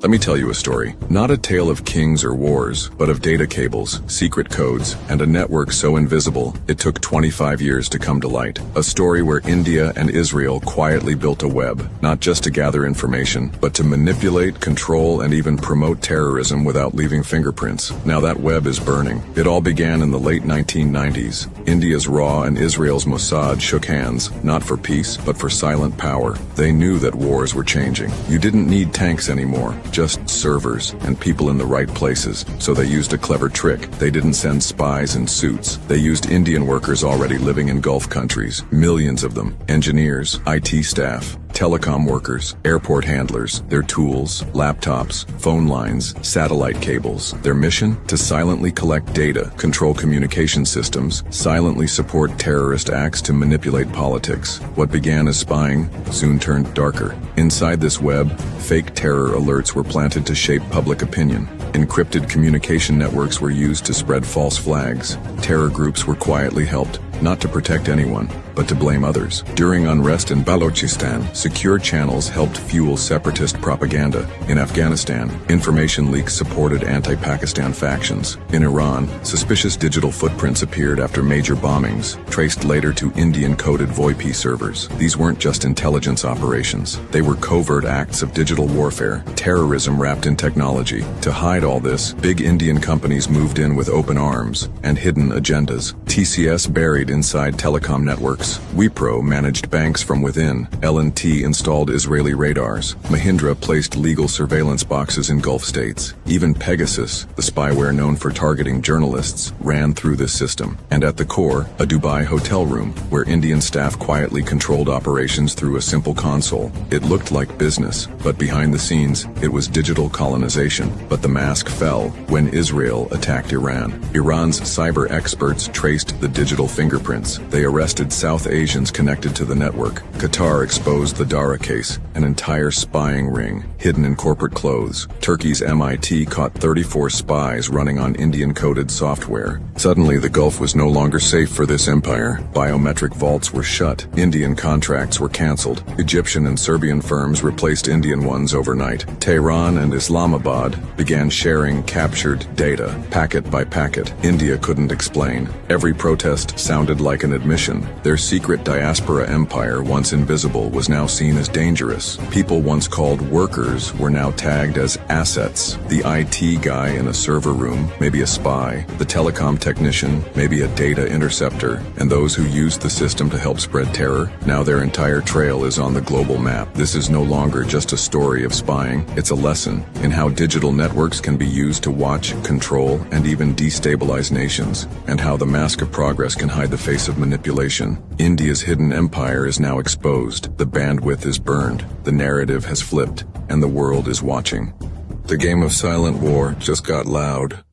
Let me tell you a story. Not a tale of kings or wars, but of data cables, secret codes, and a network so invisible, it took 25 years to come to light. A story where India and Israel quietly built a web, not just to gather information, but to manipulate, control, and even promote terrorism without leaving fingerprints. Now that web is burning. It all began in the late 1990s. India's RAW and Israel's Mossad shook hands, not for peace, but for silent power. They knew that wars were changing. You didn't need tanks anymore. Just servers and people in the right places. So they used a clever trick. They didn't send spies in suits. They used Indian workers already living in Gulf countries, millions of them, engineers, IT staff, telecom workers, airport handlers, their tools, laptops, phone lines, satellite cables. Their mission? To silently collect data, control communication systems, silently support terrorist acts to manipulate politics. What began as spying soon turned darker. Inside this web, fake terror alerts were planted to shape public opinion. Encrypted communication networks were used to spread false flags. Terror groups were quietly helped, not to protect anyone, but to blame others. During unrest in Balochistan, secure channels helped fuel separatist propaganda. In Afghanistan, information leaks supported anti-Pakistan factions. In Iran, suspicious digital footprints appeared after major bombings, traced later to Indian-coded VoIP servers. These weren't just intelligence operations. They were covert acts of digital warfare, terrorism wrapped in technology. To hide all this, big Indian companies moved in with open arms and hidden agendas. TCS buried inside telecom networks. Wipro managed banks from within. L&T installed Israeli radars. Mahindra placed legal surveillance boxes in Gulf states. Even Pegasus, the spyware known for targeting journalists, ran through this system. And at the core, a Dubai hotel room, where Indian staff quietly controlled operations through a simple console. It looked like business, but behind the scenes, it was digital colonization. But the mask fell when Israel attacked Iran. Iran's cyber experts traced the digital fingerprints. They arrested South Asians connected to the network. Qatar exposed the Dara case, an entire spying ring, hidden in corporate clothes. Turkey's MIT caught 34 spies running on Indian-coded software. Suddenly, the Gulf was no longer safe for this empire. Biometric vaults were shut. Indian contracts were cancelled. Egyptian and Serbian firms replaced Indian ones overnight. Tehran and Islamabad began sharing captured data, packet by packet. India couldn't explain. Every protest sounded like an admission. Their secret diaspora empire, once invisible, was now seen as dangerous. People once called workers were now tagged as assets. The IT guy in a server room, maybe a spy. The telecom technician, maybe a data interceptor. And those who used the system to help spread terror, now their entire trail is on the global map. This is no longer just a story of spying. It's a lesson in how digital networks can be used to watch, control, and even destabilize nations, and how the mask of progress can hide the face of manipulation. India's hidden empire is now exposed. The bandwidth is burned. The narrative has flipped, and the world is watching. The game of silent war just got loud.